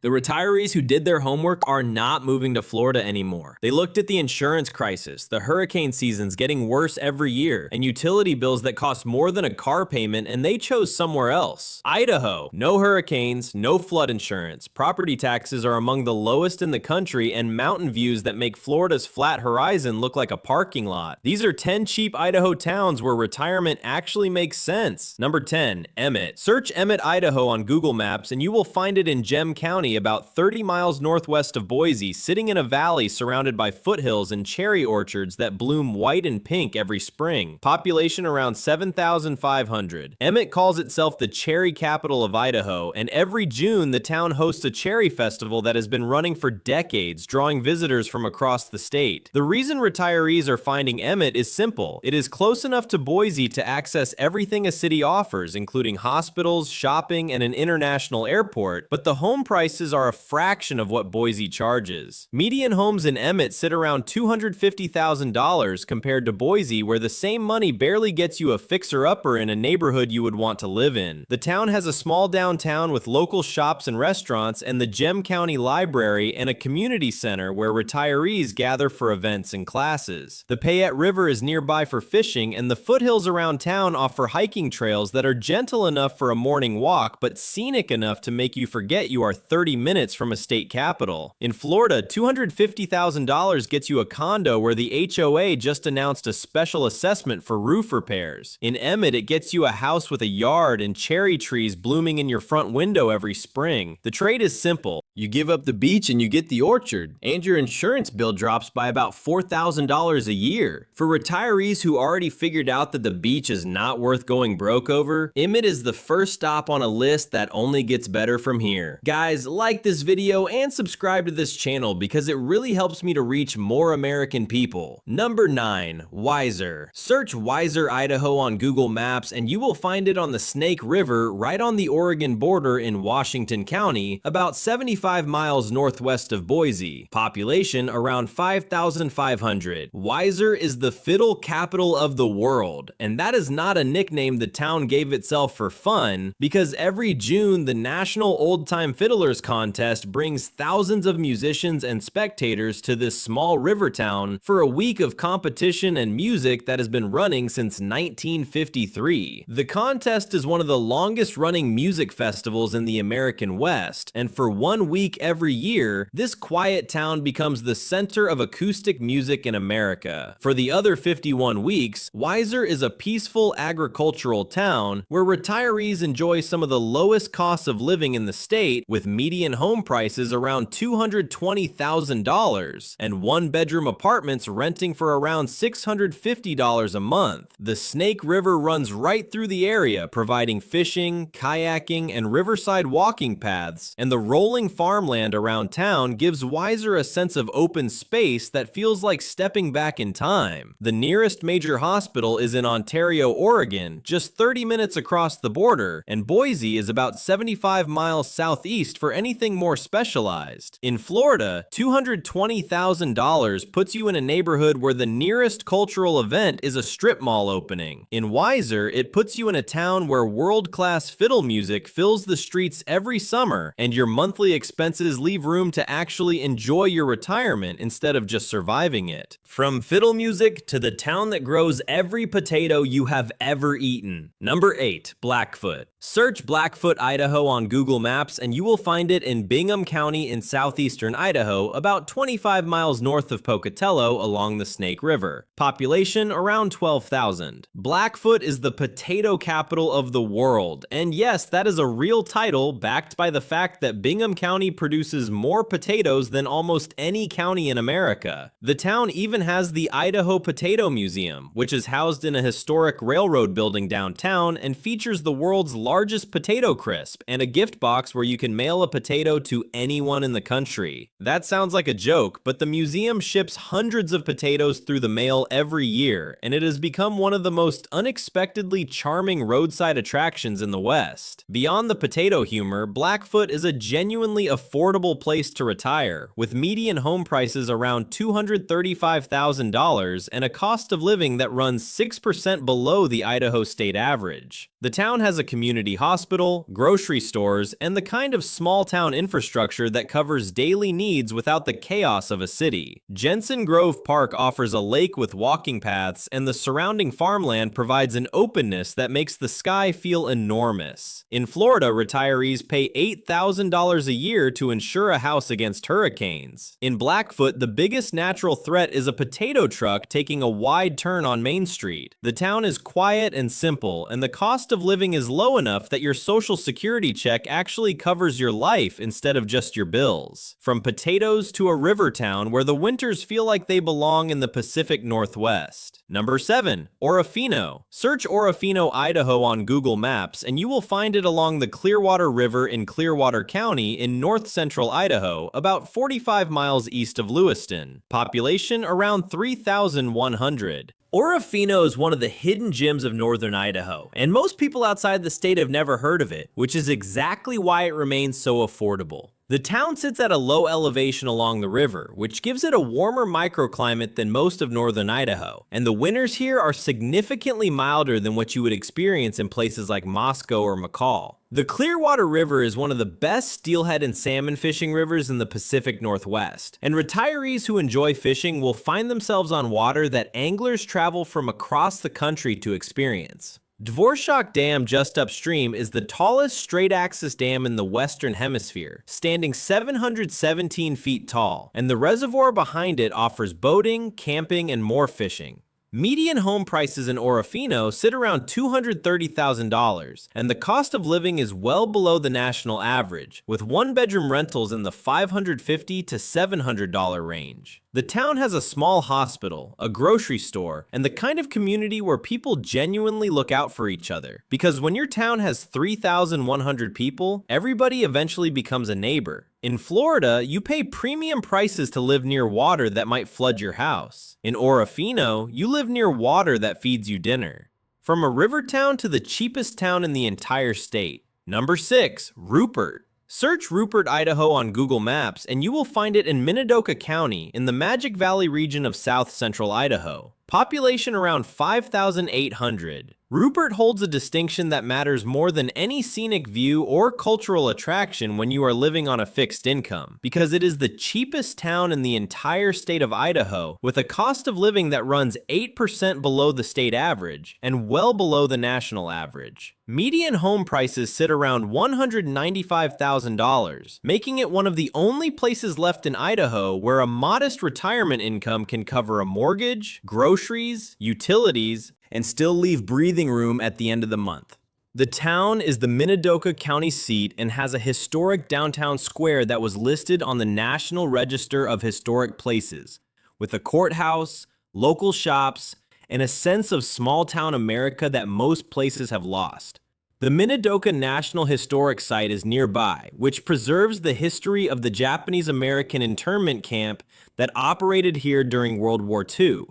The retirees who did their homework are not moving to Florida anymore. They looked at the insurance crisis, the hurricane seasons getting worse every year, and utility bills that cost more than a car payment, and they chose somewhere else. Idaho. No hurricanes, no flood insurance. Property taxes are among the lowest in the country, and mountain views that make Florida's flat horizon look like a parking lot. These are 10 cheap Idaho towns where retirement actually makes sense. Number 10. Emmett. Search Emmett, Idaho on Google Maps, and you will find it in Gem County, about 30 miles northwest of Boise, sitting in a valley surrounded by foothills and cherry orchards that bloom white and pink every spring. Population around 7,500. Emmett calls itself the cherry capital of Idaho, and every June the town hosts a cherry festival that has been running for decades, drawing visitors from across the state. The reason retirees are finding Emmett is simple. It is close enough to Boise to access everything a city offers, including hospitals, shopping, and an international airport, but the home prices are a fraction of what Boise charges. Median homes in Emmett sit around $250,000 compared to Boise, where the same money barely gets you a fixer-upper in a neighborhood you would want to live in. The town has a small downtown with local shops and restaurants, and the Gem County Library and a community center where retirees gather for events and classes. The Payette River is nearby for fishing, and the foothills around town offer hiking trails that are gentle enough for a morning walk, but scenic enough to make you forget you are 30 minutes from a state capital. In Florida, $250,000 gets you a condo where the HOA just announced a special assessment for roof repairs. In Emmett, it gets you a house with a yard and cherry trees blooming in your front window every spring. The trade is simple. You give up the beach and you get the orchard, and your insurance bill drops by about $4,000 a year. For retirees who already figured out that the beach is not worth going broke over, Emmett is the first stop on a list that only gets better from here. Guys, like this video and subscribe to this channel because it really helps me to reach more American people. Number 9. Weiser. Search Weiser, Idaho on Google Maps and you will find it on the Snake River right on the Oregon border in Washington County, about 75 miles northwest of Boise. Population around 5,500. Weiser is the fiddle capital of the world, and that is not a nickname the town gave itself for fun, because every June the National Old Time Fiddlers Contest brings thousands of musicians and spectators to this small river town for a week of competition and music that has been running since 1953. The contest is one of the longest running music festivals in the American West, and for 1 week every year, this quiet town becomes the center of acoustic music in America. For the other 51 weeks, Weiser is a peaceful agricultural town where retirees enjoy some of the lowest costs of living in the state, with median home prices around $220,000 and one-bedroom apartments renting for around $650 a month. The Snake River runs right through the area, providing fishing, kayaking, and riverside walking paths, and the rolling farmland around town gives Weiser a sense of open space that feels like stepping back in time. The nearest major hospital is in Ontario, Oregon, just 30 minutes across the border, and Boise is about 75 miles southeast for anything more specialized. In Florida, $220,000 puts you in a neighborhood where the nearest cultural event is a strip mall opening. In Weiser, it puts you in a town where world-class fiddle music fills the streets every summer, and your monthly expenses leave room to actually enjoy your retirement instead of just surviving it. From fiddle music to the town that grows every potato you have ever eaten. Number 8. Blackfoot. Search Blackfoot, Idaho on Google Maps and you will find it in Bingham County in southeastern Idaho, about 25 miles north of Pocatello along the Snake River. Population around 12,000. Blackfoot is the potato capital of the world, and yes, that is a real title backed by the fact that Bingham County produces more potatoes than almost any county in America. The town even has the Idaho Potato Museum, which is housed in a historic railroad building downtown and features the world's largest potato crisp and a gift box where you can mail a potato to anyone in the country. That sounds like a joke, but the museum ships hundreds of potatoes through the mail every year, and it has become one of the most unexpectedly charming roadside attractions in the West. Beyond the potato humor, Blackfoot is a genuinely affordable place to retire, with median home prices around $235,000 and a cost of living that runs 6% below the Idaho state average. The town has a community community hospital, grocery stores, and the kind of small-town infrastructure that covers daily needs without the chaos of a city. Jensen Grove Park offers a lake with walking paths, and the surrounding farmland provides an openness that makes the sky feel enormous. In Florida, retirees pay $8,000 a year to insure a house against hurricanes. In Blackfoot, the biggest natural threat is a potato truck taking a wide turn on Main Street. The town is quiet and simple, and the cost of living is low enough that your Social Security check actually covers your life instead of just your bills. From potatoes to a river town where the winters feel like they belong in the Pacific Northwest. Number 7. Orofino. Search Orofino, Idaho on Google Maps, and you will find it along the Clearwater River in Clearwater County in north-central Idaho, about 45 miles east of Lewiston. Population around 3,100. Orofino is one of the hidden gems of northern Idaho, and most people outside the state have never heard of it, which is exactly why it remains so affordable. The town sits at a low elevation along the river, which gives it a warmer microclimate than most of northern Idaho, and the winters here are significantly milder than what you would experience in places like Moscow or McCall. The Clearwater River is one of the best steelhead and salmon fishing rivers in the Pacific Northwest, and retirees who enjoy fishing will find themselves on water that anglers travel from across the country to experience. Dvorak Dam just upstream is the tallest straight-axis dam in the Western Hemisphere, standing 717 feet tall, and the reservoir behind it offers boating, camping, and more fishing. Median home prices in Orofino sit around $230,000, and the cost of living is well below the national average, with one-bedroom rentals in the $550 to $700 range. The town has a small hospital, a grocery store, and the kind of community where people genuinely look out for each other. Because when your town has 3,100 people, everybody eventually becomes a neighbor. In Florida, you pay premium prices to live near water that might flood your house. In Orofino, you live near water that feeds you dinner. From a river town to the cheapest town in the entire state. Number 6. Rupert. Search Rupert, Idaho on Google Maps, and you will find it in Minidoka County in the Magic Valley region of south-central Idaho. Population around 5,800. Rupert holds a distinction that matters more than any scenic view or cultural attraction when you are living on a fixed income, because it is the cheapest town in the entire state of Idaho, with a cost of living that runs 8% below the state average and well below the national average. Median home prices sit around $195,000, making it one of the only places left in Idaho where a modest retirement income can cover a mortgage, groceries, utilities, and still leave breathing room at the end of the month. The town is the Minidoka County seat and has a historic downtown square that was listed on the National Register of Historic Places, with a courthouse, local shops, and a sense of small-town America that most places have lost. The Minidoka National Historic Site is nearby, which preserves the history of the Japanese-American internment camp that operated here during World War II.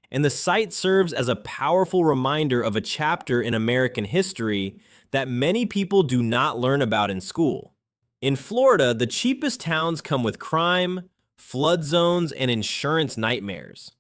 And the site serves as a powerful reminder of a chapter in American history that many people do not learn about in school. In Florida, the cheapest towns come with crime, flood zones, and insurance nightmares.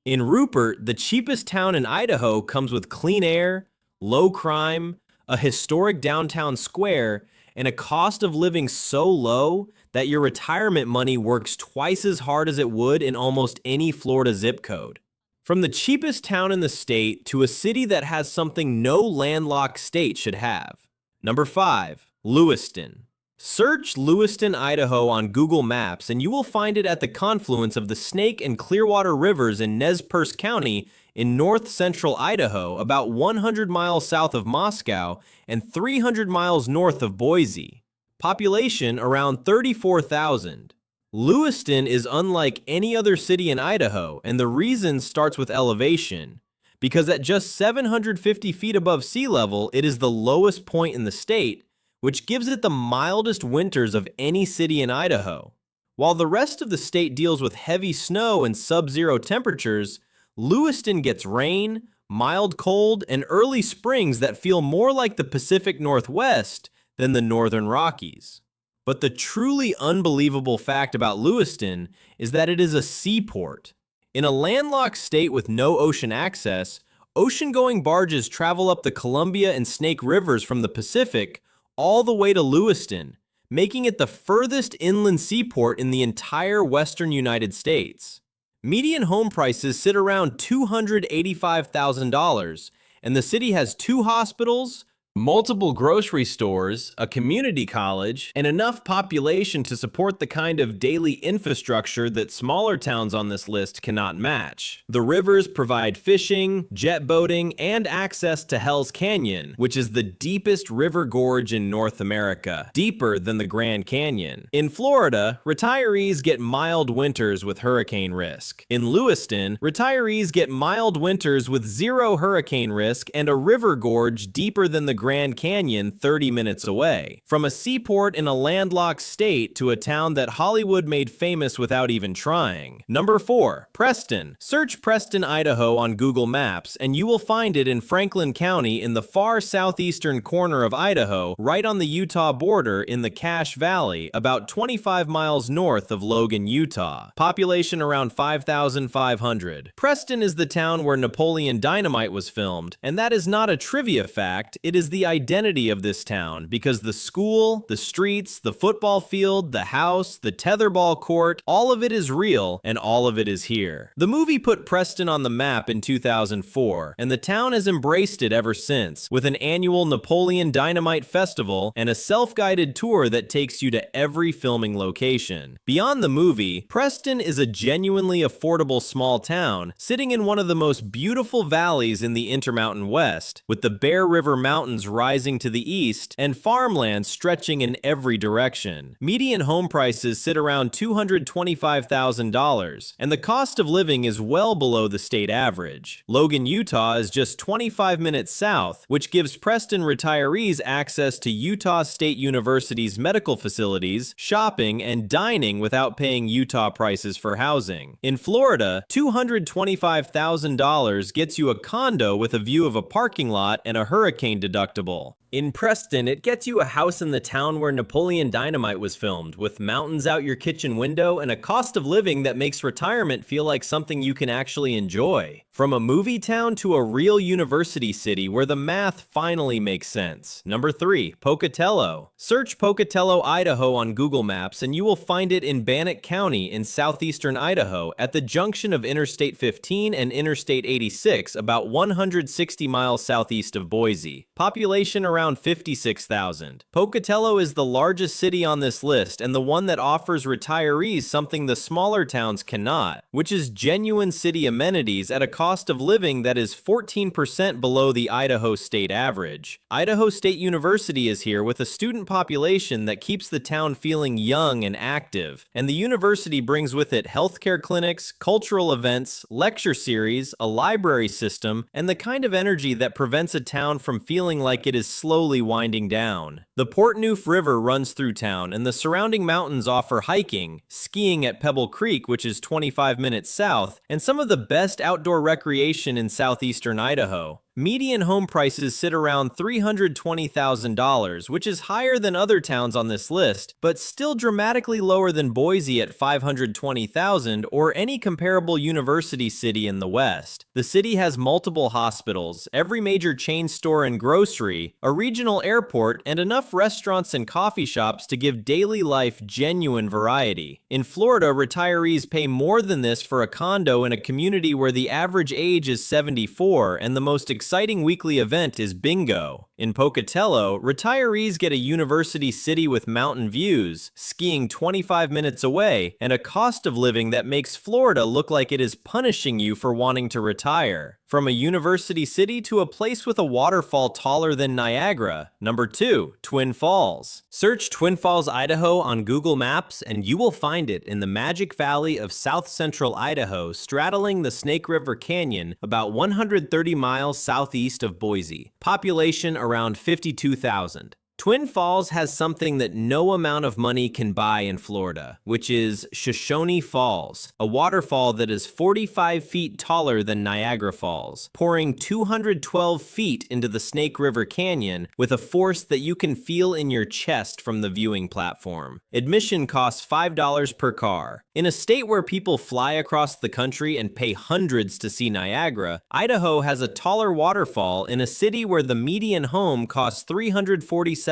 In Rupert, the cheapest town in Idaho comes with clean air, low crime, a historic downtown square, and a cost of living so low that your retirement money works twice as hard as it would in almost any Florida zip code. From the cheapest town in the state to a city that has something no landlocked state should have. Number 5. Lewiston. Search Lewiston, Idaho on Google Maps and you will find it at the confluence of the Snake and Clearwater rivers in Nez Perce County in north-central Idaho, about 100 miles south of Moscow and 300 miles north of Boise. Population around 34,000. Lewiston is unlike any other city in Idaho, and the reason starts with elevation, because at just 750 feet above sea level, it is the lowest point in the state, which gives it the mildest winters of any city in Idaho. While the rest of the state deals with heavy snow and sub-zero temperatures, Lewiston gets rain, mild cold, and early springs that feel more like the Pacific Northwest than the Northern Rockies. But the truly unbelievable fact about Lewiston is that it is a seaport. In a landlocked state with no ocean access, Ocean-going barges travel up the Columbia and Snake Rivers from the Pacific all the way to Lewiston, making it the furthest inland seaport in the entire western United States. Median home prices sit around $285,000, and the city has 2 hospitals, multiple grocery stores, a community college, and enough population to support the kind of daily infrastructure that smaller towns on this list cannot match. The rivers provide fishing, jet boating, and access to Hell's Canyon, which is the deepest river gorge in North America, deeper than the Grand Canyon. In Florida, retirees get mild winters with hurricane risk. In Lewiston, retirees get mild winters with 0 hurricane risk and a river gorge deeper than the Grand Canyon 30 minutes away. From a seaport in a landlocked state to a town that Hollywood made famous without even trying. Number 4. Preston. Search Preston, Idaho on Google Maps and you will find it in Franklin County in the far southeastern corner of Idaho, right on the Utah border in the Cache Valley, about 25 miles north of Logan, Utah. Population around 5,500. Preston is the town where Napoleon Dynamite was filmed, and that is not a trivia fact, it is the identity of this town because the school, the streets, the football field, the house, the tetherball court, all of it is real and all of it is here. The movie put Preston on the map in 2004 and the town has embraced it ever since with an annual Napoleon Dynamite Festival and a self-guided tour that takes you to every filming location. Beyond the movie, Preston is a genuinely affordable small town sitting in one of the most beautiful valleys in the Intermountain West with the Bear River Mountains rising to the east and farmland stretching in every direction. Median home prices sit around $225,000, and the cost of living is well below the state average. Logan, Utah is just 25 minutes south, which gives Preston retirees access to Utah State University's medical facilities, shopping, and dining without paying Utah prices for housing. In Florida, $225,000 gets you a condo with a view of a parking lot and a hurricane deductible. In Preston, it gets you a house in the town where Napoleon Dynamite was filmed, with mountains out your kitchen window and a cost of living that makes retirement feel like something you can actually enjoy. From a movie town to a real university city where the math finally makes sense. Number 3. Pocatello. Search Pocatello, Idaho on Google Maps and you will find it in Bannock County in southeastern Idaho at the junction of Interstate 15 and Interstate 86 about 160 miles southeast of Boise. Population around 56,000. Pocatello is the largest city on this list and the one that offers retirees something the smaller towns cannot, which is genuine city amenities at a cost of living that is 14% below the Idaho state average. Idaho State University is here with a student population that keeps the town feeling young and active, and the university brings with it healthcare clinics, cultural events, lecture series, a library system, and the kind of energy that prevents a town from feeling like it is slowly winding down. The Portneuf River runs through town and the surrounding mountains offer hiking, skiing at Pebble Creek, which is 25 minutes south, and some of the best outdoor recreation in southeastern Idaho. Median home prices sit around $320,000, which is higher than other towns on this list, but still dramatically lower than Boise at $520,000 or any comparable university city in the West. The city has multiple hospitals, every major chain store and grocery, a regional airport, and enough restaurants and coffee shops to give daily life genuine variety. In Florida, retirees pay more than this for a condo in a community where the average age is 74 and the most exciting weekly event is bingo. In Pocatello, retirees get a university city with mountain views, skiing 25 minutes away, and a cost of living that makes Florida look like it is punishing you for wanting to retire. From a university city to a place with a waterfall taller than Niagara. Number 2. Twin Falls. Search Twin Falls, Idaho on Google Maps and you will find it in the Magic Valley of south central Idaho, straddling the Snake River Canyon about 130 miles southeast of Boise. Population around 52,000. Twin Falls has something that no amount of money can buy in Florida, which is Shoshone Falls, a waterfall that is 45 feet taller than Niagara Falls, pouring 212 feet into the Snake River Canyon with a force that you can feel in your chest from the viewing platform. Admission costs $5 per car. In a state where people fly across the country and pay hundreds to see Niagara, Idaho has a taller waterfall in a city where the median home costs $347,000.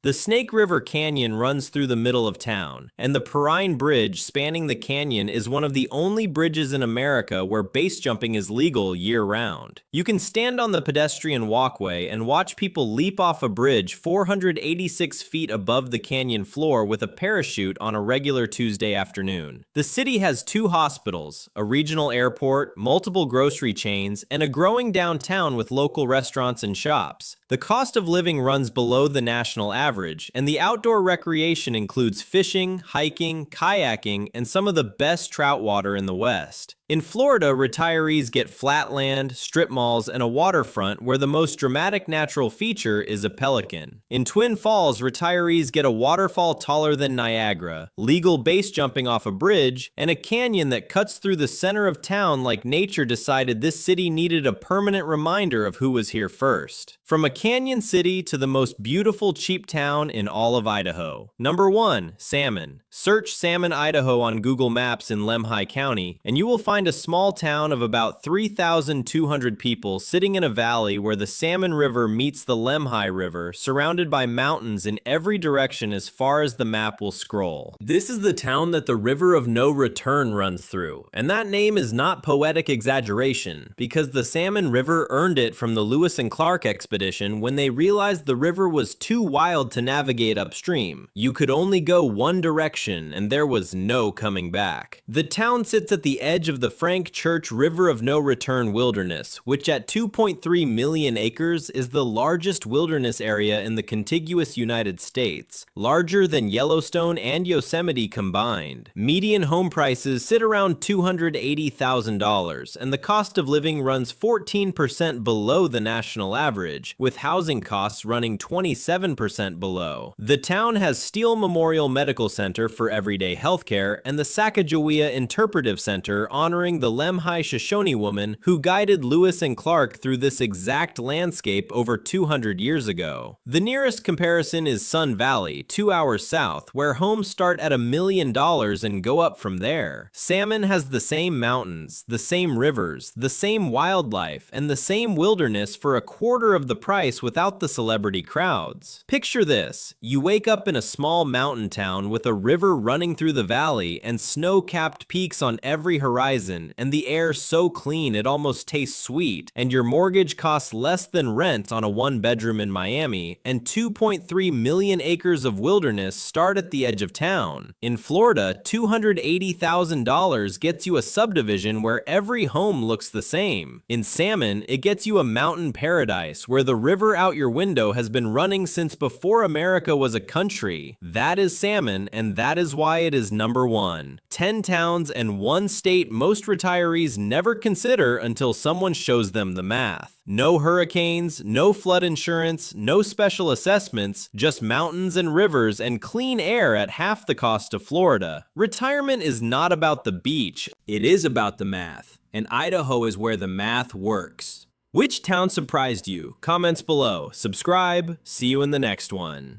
The Snake River Canyon runs through the middle of town, and the Perrine Bridge spanning the canyon is one of the only bridges in America where base jumping is legal year-round. You can stand on the pedestrian walkway and watch people leap off a bridge 486 feet above the canyon floor with a parachute on a regular Tuesday afternoon. The city has 2 hospitals, a regional airport, multiple grocery chains, and a growing downtown with local restaurants and shops. The cost of living runs below the national average, and the outdoor recreation includes fishing, hiking, kayaking, and some of the best trout water in the West. In Florida, retirees get flat land, strip malls, and a waterfront where the most dramatic natural feature is a pelican. In Twin Falls, retirees get a waterfall taller than Niagara, legal base jumping off a bridge, and a canyon that cuts through the center of town like nature decided this city needed a permanent reminder of who was here first. From a canyon city to the most beautiful cheap town in all of Idaho. Number 1. Salmon. Search Salmon, Idaho on Google Maps in Lemhi County, and you will find a small town of about 3,200 people sitting in a valley where the Salmon River meets the Lemhi River, surrounded by mountains in every direction as far as the map will scroll. This is the town that the River of No Return runs through, and that name is not poetic exaggeration, because the Salmon River earned it from the Lewis and Clark expedition when they realized the river was too wild to navigate upstream. You could only go one direction, and there was no coming back. The town sits at the edge of the Frank Church River of No Return Wilderness, which at 2.3 million acres is the largest wilderness area in the contiguous United States, larger than Yellowstone and Yosemite combined. Median home prices sit around $280,000, and the cost of living runs 14% below the national average, with housing costs running 27% below. The town has Steele Memorial Medical Center for everyday healthcare and the Sacagawea Interpretive Center honoring the Lemhi Shoshone woman who guided Lewis and Clark through this exact landscape over 200 years ago. The nearest comparison is Sun Valley, 2 hours south, where homes start at $1 million and go up from there. Salmon has the same mountains, the same rivers, the same wildlife, and the same wilderness for a quarter of the price without the celebrity crowds. Picture this: you wake up in a small mountain town with a river running through the valley and snow-capped peaks on every horizon, and the air so clean it almost tastes sweet, and your mortgage costs less than rent on a 1-bedroom in Miami, and 2.3 million acres of wilderness start at the edge of town. In Florida, $280,000 gets you a subdivision where every home looks the same. In Salmon, it gets you a mountain paradise where the river out your window has been running since before America was a country. That is Salmon, and that is why it is number 1. 10 towns and 1 state most retirees never consider until someone shows them the math. No hurricanes, no flood insurance, no special assessments, just mountains and rivers and clean air at half the cost of Florida. Retirement is not about the beach, it is about the math. And Idaho is where the math works. Which town surprised you? Comments below. Subscribe. See you in the next one.